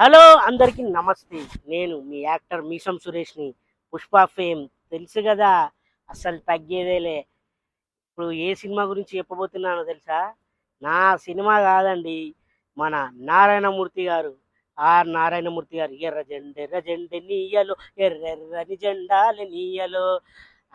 Hello అందరికీ నమస్తే. నేను మీ యాక్టర్ మీసం సురేష్ని. పుష్ప ఫేమ్ తెలుసు కదా, అస్సలు తగ్గేదేలే. ఇప్పుడు ఏ సినిమా గురించి చెప్పబోతున్నానో తెలుసా? నా సినిమా కాదండి, మన నారాయణమూర్తి గారు. నారాయణమూర్తి గారు ఎర్ర జెండె నీయలో, ఎర్రెర్రని జెండాల నీయలో,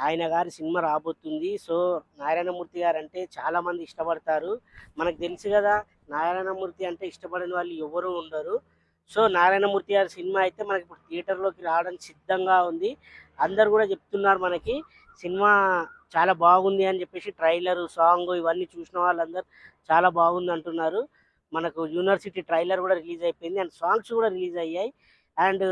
ఆయన గారి సినిమా రాబోతుంది. సో నారాయణమూర్తి గారు అంటే చాలామంది ఇష్టపడతారు. మనకు తెలుసు కదా, నారాయణమూర్తి అంటే ఇష్టపడని వాళ్ళు ఎవరు ఉండరు. సో నారాయణమూర్తి గారి సినిమా అయితే మనకి ఇప్పుడు థియేటర్లోకి రావడానికి సిద్ధంగా ఉంది. అందరు కూడా చెప్తున్నారు మనకి సినిమా చాలా బాగుంది అని చెప్పేసి. ట్రైలర్, సాంగ్ ఇవన్నీ చూసిన వాళ్ళందరూ చాలా బాగుంది అంటున్నారు. మనకు యూనివర్సిటీ ట్రైలర్ కూడా రిలీజ్ అయిపోయింది అండ్ సాంగ్స్ కూడా రిలీజ్ అయ్యాయి. అండ్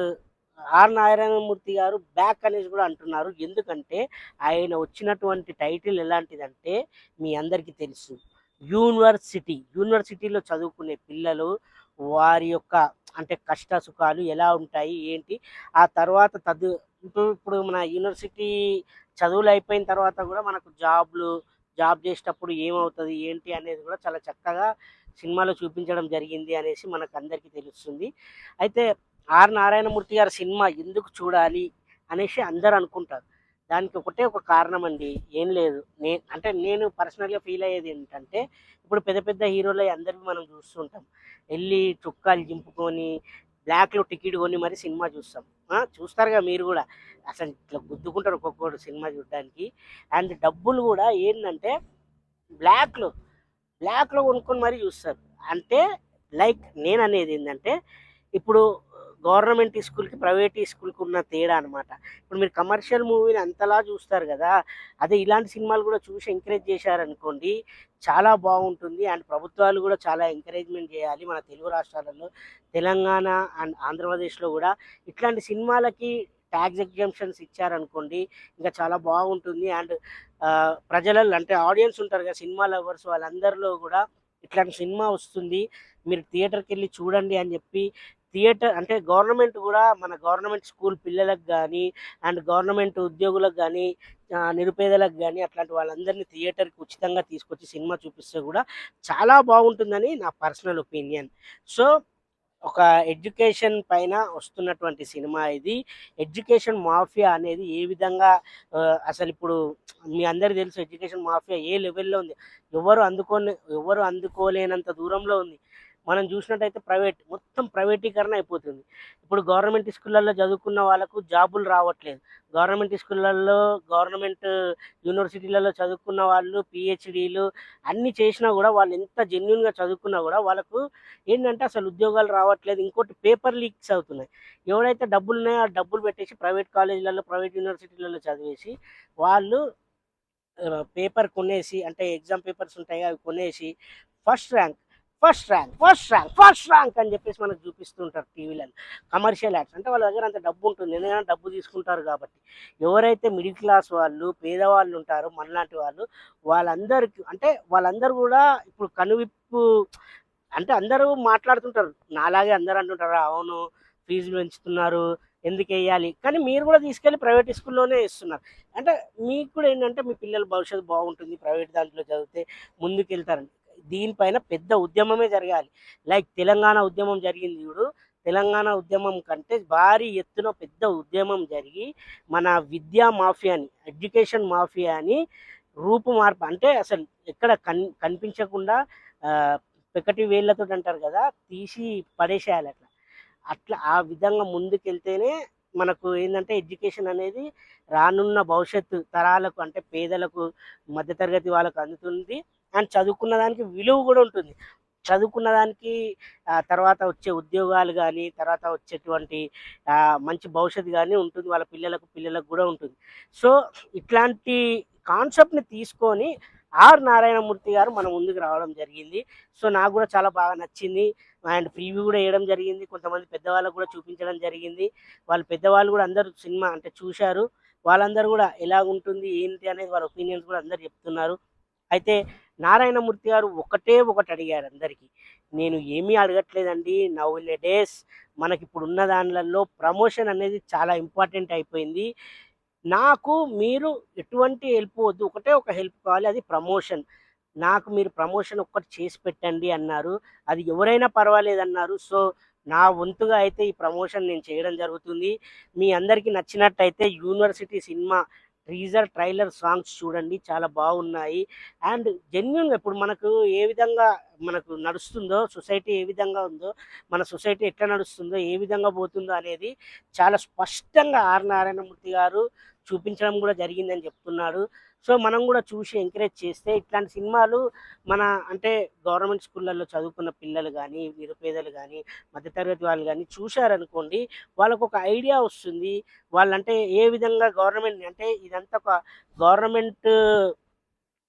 నారాయణమూర్తి గారు బ్యాక్ అనేసి కూడా అంటున్నారు. ఎందుకంటే ఆయన వచ్చినటువంటి టైటిల్ ఎలాంటిదంటే మీ అందరికీ తెలుసు, యూనివర్సిటీలో చదువుకునే పిల్లలు వారి యొక్క అంటే కష్ట సుఖాలు ఎలా ఉంటాయి ఏంటి, ఆ తర్వాత ఇప్పుడు మన యూనివర్సిటీ చదువులు అయిపోయిన తర్వాత కూడా మనకు జాబ్ చేసేటప్పుడు ఏమవుతుంది ఏంటి అనేది కూడా చాలా చక్కగా సినిమాలో చూపించడం జరిగింది అనేసి మనకు అందరికీ తెలుస్తుంది. అయితే నారాయణమూర్తి గారి సినిమా ఎందుకు చూడాలి అనేసి అందరు అనుకుంటారు. దానికి ఒకటే ఒక కారణం అండి, ఏం లేదు. నేను పర్సనల్గా ఫీల్ అయ్యేది ఏంటంటే, ఇప్పుడు పెద్ద పెద్ద హీరోలు అందరివి మనం చూస్తుంటాం. వెళ్ళి చొక్కాలు చింపుకొని బ్లాక్లో టికెట్ కొని మరి సినిమా చూస్తాం. చూస్తారుగా మీరు కూడా, అసలు ఇట్లా గుద్దుకుంటారు ఒక్కొక్కడు సినిమా చూడడానికి. అండ్ డబ్బులు కూడా ఏంటంటే బ్లాక్లో బ్లాక్లో కొనుక్కొని మరీ చూస్తారు. అంటే లైక్ నేను అనేది ఏంటంటే, ఇప్పుడు గవర్నమెంట్ స్కూల్కి ప్రైవేట్ స్కూల్కి ఉన్న తేడా అనమాట. ఇప్పుడు మీరు కమర్షియల్ మూవీని అంతలా చూస్తారు కదా, అదే ఇలాంటి సినిమాలు కూడా చూసి ఎంకరేజ్ చేశారనుకోండి చాలా బాగుంటుంది. అండ్ ప్రభుత్వాలు కూడా చాలా ఎంకరేజ్మెంట్ చేయాలి మన తెలుగు రాష్ట్రాలలో, తెలంగాణ అండ్ ఆంధ్రప్రదేశ్లో కూడా ఇట్లాంటి సినిమాలకి ట్యాక్స్ ఎగ్జామ్షన్స్ ఇచ్చారనుకోండి ఇంకా చాలా బాగుంటుంది. అండ్ ప్రజలలో అంటే ఆడియన్స్ ఉంటారు కదా, సినిమా లవర్స్, వాళ్ళందరిలో కూడా ఇట్లాంటి సినిమా వస్తుంది, మీరు థియేటర్కి వెళ్ళి చూడండి అని చెప్పి. థియేటర్ అంటే గవర్నమెంట్ కూడా మన గవర్నమెంట్ స్కూల్ పిల్లలకు కానీ అండ్ గవర్నమెంట్ ఉద్యోగులకు కానీ నిరుపేదలకు కానీ అట్లాంటి వాళ్ళందరినీ థియేటర్కి ఉచితంగా తీసుకొచ్చి సినిమా చూపిస్తే కూడా చాలా బాగుంటుందని నా పర్సనల్ ఒపీనియన్. సో ఒక ఎడ్యుకేషన్ పైన వస్తున్నటువంటి సినిమా ఇది. ఎడ్యుకేషన్ మాఫియా అనేది ఏ విధంగా అసలు ఇప్పుడు మీ అందరికీ తెలుసు, ఎడ్యుకేషన్ మాఫియా ఏ లెవెల్లో ఉంది, ఎవరు అందుకోలేనంత దూరంలో ఉంది. మనం చూసినట్టయితే మొత్తం ప్రైవేటీకరణ అయిపోతుంది. ఇప్పుడు గవర్నమెంట్ స్కూళ్ళల్లో చదువుకున్న వాళ్ళకు జాబులు రావట్లేదు. గవర్నమెంట్ యూనివర్సిటీలలో చదువుకున్న వాళ్ళు పిహెచ్డీలు అన్నీ చేసినా కూడా, వాళ్ళు ఎంత జెన్యున్గా చదువుకున్నా కూడా వాళ్ళకు ఏంటంటే అసలు ఉద్యోగాలు రావట్లేదు. ఇంకోటి పేపర్ లీక్స్ అవుతున్నాయి. ఎవరైతే డబ్బులు ఉన్నాయో ఆ డబ్బులు పెట్టేసి ప్రైవేట్ కాలేజీలలో, ప్రైవేట్ యూనివర్సిటీలలో చదివేసి వాళ్ళు పేపర్ కొనేసి, అంటే ఎగ్జామ్ పేపర్స్ ఉంటాయి అవి కొనేసి ఫస్ట్ ర్యాంక్ ఫస్ట్ ర్యాంక్ అని చెప్పేసి మనకు చూపిస్తుంటారు టీవీలలో. కమర్షియల్ యాడ్స్ అంటే వాళ్ళ దగ్గర అంత డబ్బు ఉంటుంది, ఎందుకంటే డబ్బు తీసుకుంటారు కాబట్టి. ఎవరైతే మిడిల్ క్లాస్ వాళ్ళు, పేదవాళ్ళు ఉంటారో మనలాంటి వాళ్ళు, వాళ్ళందరూ కూడా ఇప్పుడు కనువిప్పు అంటే అందరూ మాట్లాడుతుంటారు. నాలాగే అందరూ అంటుంటారు, అవును ఫీజులు పెంచుతున్నారు ఎందుకు వేయాలి, కానీ మీరు కూడా తీసుకెళ్ళి ప్రైవేట్ స్కూల్లోనే ఇస్తున్నారు. అంటే మీకు కూడా ఏంటంటే మీ పిల్లల భవిష్యత్తు బాగుంటుంది ప్రైవేట్ దాంట్లో చదివితే, ముందుకు వెళ్తారండి. దీనిపైన పెద్ద ఉద్యమమే జరగాలి. లైక్ తెలంగాణ ఉద్యమం జరిగింది చూడు, తెలంగాణ ఉద్యమం కంటే భారీ ఎత్తున పెద్ద ఉద్యమం జరిగి మన విద్యా మాఫియాని, ఎడ్యుకేషన్ మాఫియాని రూపుమార్పు అంటే అసలు ఎక్కడ కనిపించకుండా పెకటి వేళ్ళతో అంటారు కదా, తీసి పడేసేయాలి. అట్లా ఆ విధంగా ముందుకెళ్తేనే మనకు ఏంటంటే ఎడ్యుకేషన్ అనేది రానున్న భవిష్యత్తు తరాలకు అంటే పేదలకు, మధ్యతరగతి వాళ్ళకు అందుతుంది. అండ్ చదువుకున్న దానికి విలువ కూడా ఉంటుంది. చదువుకున్న దానికి తర్వాత వచ్చే ఉద్యోగాలు కానీ, తర్వాత వచ్చేటువంటి మంచి భవిష్యత్తు కానీ ఉంటుంది వాళ్ళ పిల్లలకు కూడా ఉంటుంది. సో ఇట్లాంటి కాన్సెప్ట్ని తీసుకొని నారాయణమూర్తి గారు మన ముందుకు రావడం జరిగింది. సో నాకు కూడా చాలా బాగా నచ్చింది. అండ్ ప్రీవ్యూ కూడా వేయడం జరిగింది, కొంతమంది పెద్దవాళ్ళకు కూడా చూపించడం జరిగింది. పెద్దవాళ్ళు కూడా అందరూ సినిమా అంటే చూశారు. వాళ్ళందరూ కూడా ఎలా ఉంటుంది ఏంటి అనేది వాళ్ళ ఒపీనియన్స్ కూడా అందరు చెప్తున్నారు. అయితే నారాయణమూర్తి గారు ఒకటి అడిగారు అందరికీ. నేను ఏమీ అడగట్లేదండి. నౌ ఇన్ ఎ డేస్ మనకి ఇప్పుడు ఉన్న దానిలలో ప్రమోషన్ అనేది చాలా ఇంపార్టెంట్ అయిపోయింది. నాకు మీరు ఎటువంటి హెల్ప్ వద్దు, ఒకటే ఒక హెల్ప్ కావాలి, అది ప్రమోషన్. నాకు మీరు ప్రమోషన్ ఒక్కటి చేసి పెట్టండి అన్నారు. అది ఎవరైనా పర్వాలేదన్నారు. సో నా వంతుగా అయితే ఈ ప్రమోషన్ నేను చేయడం జరుగుతుంది. మీ అందరికీ నచ్చినట్టయితే 'university' cinema teaser, trailer, songs చూడండి. చాలా బాగున్నాయి. అండ్ జెన్యూన్‌గా ఇప్పుడు మనకు ఏ విధంగా మనకు నడుస్తుందో, సొసైటీ ఏ విధంగా ఉందో, మన సొసైటీ ఎట్లా నడుస్తుందో, ఏ విధంగా పోతుందో అనేది చాలా స్పష్టంగా ఆర్ నారాయణమూర్తి గారు చూపించడం కూడా జరిగిందని చెప్తున్నాడు. సో, మనం కూడా చూసి ఎంకరేజ్ చేస్తే ఇట్లాంటి సినిమాలు మన అంటే గవర్నమెంట్ స్కూళ్ళల్లో చదువుకున్న పిల్లలు గానీ, నిరుపేదలు గానీ, మధ్యతరగతి వాళ్ళు గానీ చూశారనుకోండి, వాళ్ళకొక ఐడియా వస్తుంది. వాళ్ళంటే ఏ విధంగా గవర్నమెంట్ అంటే ఇదంతా ఒక గవర్నమెంట్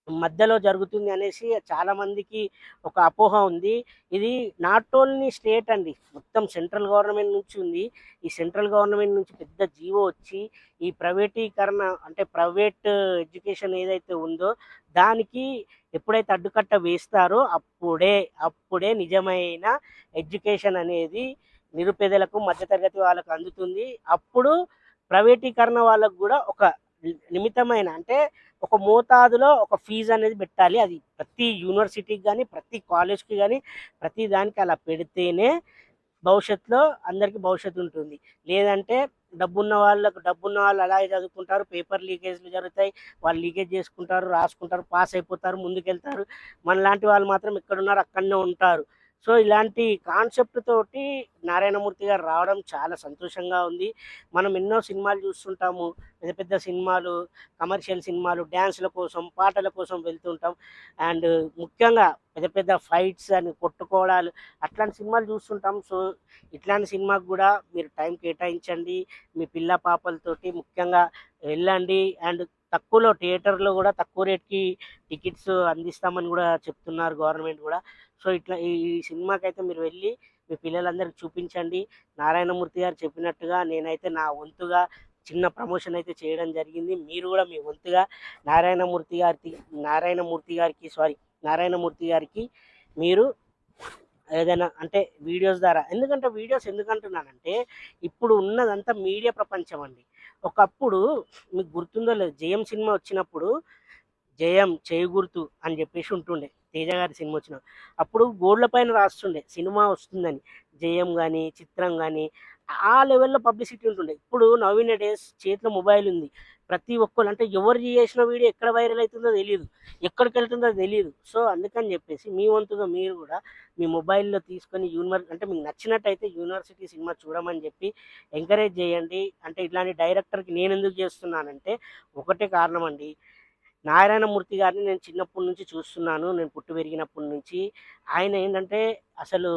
మధ్యలో జరుగుతుంది అనేసి చాలామందికి ఒక అపోహ ఉంది. ఇది నాట్ ఓన్లీ స్టేట్ అండి. మొత్తం సెంట్రల్ గవర్నమెంట్ నుంచి ఉంది. ఈ సెంట్రల్ గవర్నమెంట్ నుంచి పెద్ద జీవో వచ్చి ఈ ప్రైవేటీకరణ అంటే ప్రైవేట్ ఎడ్యుకేషన్ ఏదైతే ఉందో దానికి ఎప్పుడైతే అడ్డుకట్ట వేస్తారో అప్పుడే నిజమైన ఎడ్యుకేషన్ అనేది నిరుపేదలకు, మధ్యతరగతి వాళ్ళకు అందుతుంది. అప్పుడు ప్రైవేటీకరణ వాళ్ళకు కూడా ఒక నిమితమైన అంటే ఒక మోతాదులో ఒక ఫీజు అనేది పెట్టాలి. అది ప్రతి యూనివర్సిటీకి కానీ, ప్రతి కాలేజ్‌కి కానీ, ప్రతి దానికి అలా పెడితేనే భవిష్యత్తులో అందరికీ భవిష్యత్తు ఉంటుంది. లేదంటే డబ్బున్న వాళ్ళు అలాగే చదువుకుంటారు. పేపర్ లీకేజ్‌లు జరుగుతాయి. వాళ్ళు లీకేజ్ చేసుకుంటారు, రాసుకుంటారు, పాస్ అయిపోతారు, ముందుకెళ్తారు. మనలాంటి వాళ్ళు మాత్రం ఎక్కడున్నారో అక్కడనే ఉంటారు. సో, ఇలాంటి కాన్సెప్ట్ తోటి నారాయణమూర్తి గారు రావడం చాలా సంతోషంగా ఉంది. మనం ఎన్నో సినిమాలు చూస్తుంటాము. పెద్ద పెద్ద సినిమాలు, కమర్షియల్ సినిమాలు, డాన్స్‌ల కోసం, పాటల కోసం వెళ్తుంటాం. అండ్ ముఖ్యంగా పెద్ద పెద్ద ఫైట్స్ అని కొట్టుకోవడాలు అట్లాంటి సినిమాలు చూస్తుంటాం. సో, ఇట్లాంటి సినిమాకి కూడా మీరు టైం కేటాయించండి. మీ పిల్ల పాపలతోటి ముఖ్యంగా వెళ్ళండి. అండ్ తక్కువలో థియేటర్‌లో కూడా తక్కువ రేట్‌కి టికెట్స్ అందిస్తామని కూడా చెప్తున్నారు గవర్నమెంట్ కూడా. సో, ఇట్లా ఈ ఈ సినిమాకైతే మీరు వెళ్ళి మీ పిల్లలందరికి చూపించండి. నారాయణమూర్తి గారు చెప్పినట్టుగా నేనైతే నా వంతుగా చిన్న ప్రమోషన్ అయితే చేయడం జరిగింది. మీరు కూడా మీ వంతుగా నారాయణమూర్తి గారికి మీరు ఏదైనా అంటే వీడియోస్ ద్వారా ఎందుకంటే వీడియోస్ ఎందుకంటున్నానంటే ఇప్పుడు ఉన్నదంతా మీడియా ప్రపంచం అండి. ఒకప్పుడు మీకు గుర్తుందో లేదో 'జయం' సినిమా వచ్చినప్పుడు 'జయం చేయి గుర్తు' అని చెప్పేసి ఉంటుండే. తేజ గారి సినిమా వచ్చినప్పుడు. అప్పుడు గోడల పైన రాస్తుండే సినిమా వస్తుందని. 'జయం' గాని, 'చిత్రం' గాని ఆ లెవెల్‌లో పబ్లిసిటీ ఉంటుండే. ఇప్పుడు నౌ ఎ డేస్ చేతిలో మొబైల్ ఉంది. ప్రతి ఒక్కళ్ళు అంటే ఎవరు చేసిన వీడియో ఎక్కడ వైరల్ అవుతుందో తెలీదు. ఎక్కడికెళ్తుందో తెలీదు. సో, అందుకని చెప్పేసి మీ వంతుగా మీరు కూడా మీ మొబైల్‌లో తీసుకొని అంటే మీకు నచ్చినట్టయితే 'యూనివర్సిటీ' సినిమా చూడమని చెప్పి ఎంకరేజ్ చేయండి. అంటే ఇట్లాంటి డైరెక్టర్‌కి నేనెందుకు చేస్తున్నానంటే ఒకటే కారణం అండి. నారాయణమూర్తి గారిని నేను చిన్నప్పటి నుంచి చూస్తున్నాను. నేను పుట్టి పెరిగినప్పటి నుంచి. ఆయన ఏంటంటే అసలు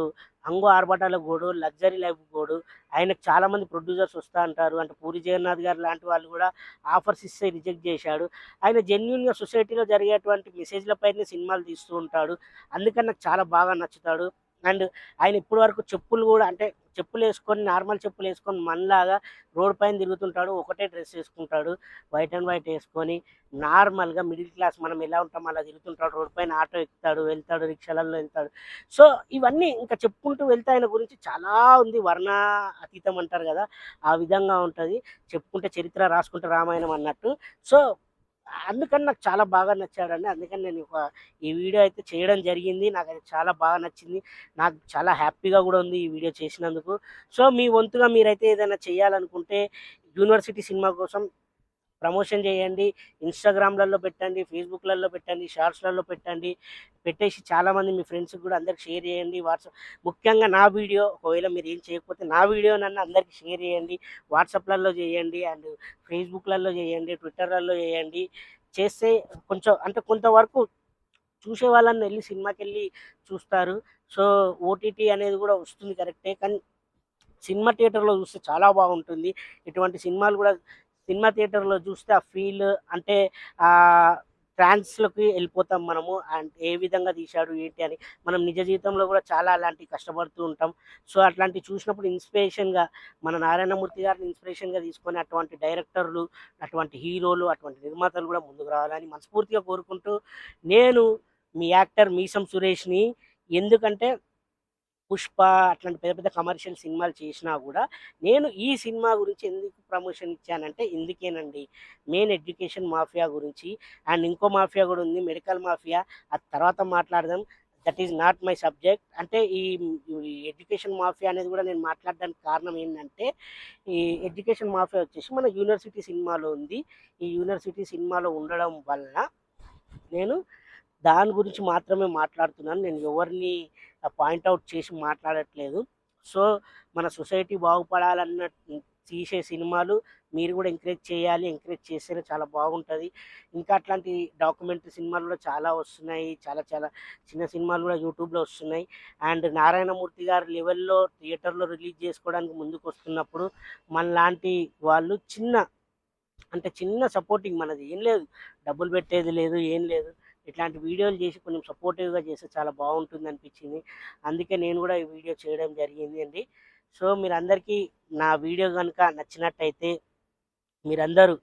హంగు ఆర్భాటాల గోడు, లగ్జరీ లైఫ్ గోడు. ఆయనకు చాలామంది ప్రొడ్యూసర్స్ వస్తా అంటారు. అంటే పూరి జగన్నాథ్ గారు లాంటి వాళ్ళు కూడా ఆఫర్స్ ఇస్తే రిజెక్ట్ చేశాడు. ఆయన జెన్యూన్‌గా సొసైటీలో జరిగేటువంటి మెసేజ్‌ల పైనే సినిమాలు తీస్తూ ఉంటాడు. అందుకని నాకు చాలా బాగా నచ్చుతాడు. అండ్ ఆయన ఇప్పటి వరకు చెప్పులు కూడా అంటే చెప్పులేసుకొని నార్మల్ చెప్పులేసుకొని మనలాగా రోడ్ పైన తిరుగుతుంటాడు. ఒకటే డ్రెస్ ఏసుకుంటాడు. వైట్ అండ్ వైట్ ఏసుకొని నార్మల్‌గా మిడిల్ క్లాస్ మనం ఎలా ఉంటామో అలా తిరుగుతుంటాడు. రోడ్ పైన ఆటో ఎక్కుతాడు, వెళ్తాడు, రిక్షాలలో వెళ్తాడు. సో, ఇవన్నీ ఇంకా చెప్పుకుంటూ వెళ్తే ఆయన గురించి చాలా ఉంది. అతీతం అంటారు గదా! ఆ విధంగా ఉంటది. చెప్పుకుంటే చరిత్ర, రాసుకుంటే రామాయణం అన్నట్టు. సో, అందుకని నాకు చాలా బాగా నచ్చాడండి. అందుకని నేను ఈ వీడియో అయితే చేయడం జరిగింది. నాకది చాలా బాగా నచ్చింది. నాకు చాలా హ్యాపీగా గూడా ఉంది ఈ వీడియో చేసినందుకు. సో, మీ వంతుగా మీరైతే ఏదైనా చేయాలనుకుంటే 'యూనివర్సిటీ' సినిమా కోసం ప్రమోషన్ చేయండి. ఇన్‌స్టాగ్రామ్‌లలో పెట్టండి, ఫేస్‌బుక్‌లలో పెట్టండి, షార్ట్స్‌లలో పెట్టండి. పెట్టేసి చాలామంది మీ ఫ్రెండ్స్‌కి కూడా అందరికి షేర్ చేయండి. ముఖ్యంగా నా వీడియో ఒకవేళ మీరేం చేయకపోతే నా వీడియోనన్నా అందరికి షేర్ చేయండి. వాట్సాప్‌లలో చేయండి అండ్ ఫేస్‌బుక్‌లలో చేయండి, ట్విట్టర్‌లలో చేయండి. చేస్తే కొంచెం అంటే కొంతవరకు చూసే వాళ్ళన్నా ఎళ్లి సినిమాకెళ్ళి చూస్తారు. సో, ఓటీటీ అనేది కూడా వస్తుంది కరెక్టే. కానీ సినిమా థియేటర్‌లో చూస్తే చాలా బాగుంటుంది. ఇటువంటి సినిమాలు గూడా సినిమా థియేటర్‌లో చూస్తే ఆ ఫీల్ అంటే ట్రాన్స్‌లోకి ఎళ్ళిపోతాం మనము. అండ్ ఏ విధంగా తీశాడు ఏంటి అని. మనం నిజ జీవితంలో గూడా చాలా అలాంటివి కష్టపడుతూ ఉంటాం. సో, అట్లాంటివి చూసినప్పుడు ఇన్‌స్పిరేషన్‌గా మన నారాయణమూర్తి గారిని ఇన్‌స్పిరేషన్‌గా తీసుకొని అటువంటి డైరెక్టర్లు, అటువంటి హీరోలు, అటువంటి నిర్మాతలు గూడా ముందుకు రావాలని మనస్ఫూర్తిగా కోరుకుంటూ నేను మీ యాక్టర్ మీసం సురేష్‌ని. ఎందుకంటే 'పుష్ప' అట్లాంటి పెద్ద పెద్ద కమర్షియల్ సినిమాలు చేసినా గూడా, నేను ఈ సినిమా గురించి ఎందుకు ప్రమోషన్ ఇచ్చానంటే ఇందుకేనండి. మెయిన్ ఎడ్యుకేషన్ మాఫియా గురించి. అండ్ ఇంకో మాఫియా గూడా ఉంది మెడికల్ మాఫియా. అది తర్వాత మాట్లాడదాం. That is not my subject. అంటే ఈ ఎడ్యుకేషన్ మాఫియా అనేది కూడా నేను మాట్లాడడానికి కారణం ఏంటంటే, ఈ ఎడ్యుకేషన్ మాఫియా వచ్చేసి మన యూనివర్సిటీ సినిమాలో ఉంది. ఈ యూనివర్సిటీ సినిమాలో ఉండడం వలన నేను దాని గురించి మాత్రమే మాట్లాడుతున్నాను. నేను ఎవరిని పాయింట్అవుట్ చేసి మాట్లాడట్లేదు. సో మన సొసైటీ బాగుపడాలన్న తీసే సినిమాలు మీరు కూడా ఎంకరేజ్ చేయాలి. ఎంకరేజ్ చేస్తేనే చాలా బాగుంటుంది. ఇంకా అట్లాంటి డాక్యుమెంటరీ సినిమాలు కూడా చాలా వస్తున్నాయి. చాలా చాలా చిన్న సినిమాలు కూడా యూట్యూబ్లో వస్తున్నాయి. అండ్ నారాయణమూర్తి గారి లెవెల్లో థియేటర్లో రిలీజ్ చేసుకోవడానికి ముందుకు వస్తున్నప్పుడు మనలాంటి వాళ్ళు చిన్న సపోర్టింగ్, మనది ఏం లేదు, డబ్బులు పెట్టేది లేదు, ఏం లేదు, ఇట్లాంటి వీడియోలు చేసి కొంచెం సపోర్టివ్గా చేస్తే చాలా బాగుంటుంది అనిపించింది. అందుకే నేను కూడా ఈ వీడియో చేయడం జరిగింది అండి. సో మీరందరికీ నా వీడియో కనుక నచ్చినట్టయితే మీరందరూ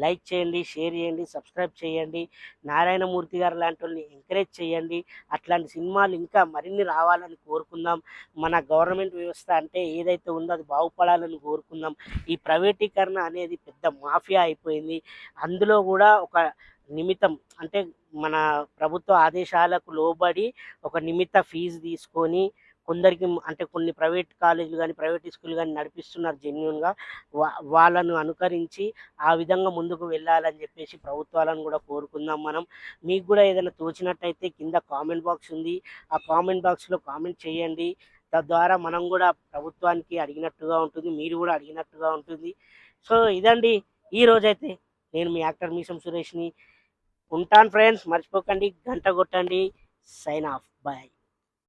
లైక్ చేయండి, షేర్ చేయండి, సబ్స్క్రైబ్ చేయండి. నారాయణమూర్తి గారు లాంటి వాళ్ళని ఎంకరేజ్ చేయండి. అట్లాంటి సినిమాలు ఇంకా మరిన్ని రావాలని కోరుకుందాం. మన గవర్నమెంట్ వ్యవస్థ అంటే ఏదైతే ఉందో అది బాగుపడాలని కోరుకుందాం. ఈ ప్రైవేటీకరణ అనేది పెద్ద మాఫియా అయిపోయింది. అందులో కూడా ఒక నిమిత్తం అంటే మన ప్రభుత్వ ఆదేశాలకు లోబడి ఒక నిమిత్త ఫీజు తీసుకొని కొందరికి అంటే కొన్ని ప్రైవేట్ కాలేజీలు కానీ ప్రైవేట్ స్కూల్ కానీ నడిపిస్తున్నారు జెన్యున్గా. వాళ్ళను అనుకరించి ఆ విధంగా ముందుకు వెళ్ళాలని చెప్పేసి ప్రభుత్వాలను కూడా కోరుకుందాం మనం. మీకు కూడా ఏదైనా తోచినట్టయితే కింద కామెంట్ బాక్స్ ఉంది, ఆ కామెంట్ బాక్స్లో కామెంట్ చేయండి. తద్వారా మనం కూడా ప్రభుత్వానికి అడిగినట్టుగా ఉంటుంది, మీరు కూడా అడిగినట్టుగా ఉంటుంది. సో ఇదండి ఈ రోజైతే. నేను మీ యాక్టర్ మీసం సురేష్ని ఉంటాను ఫ్రెండ్స్. మర్చిపోకండి, గంట కొట్టండి. Sign off, bye.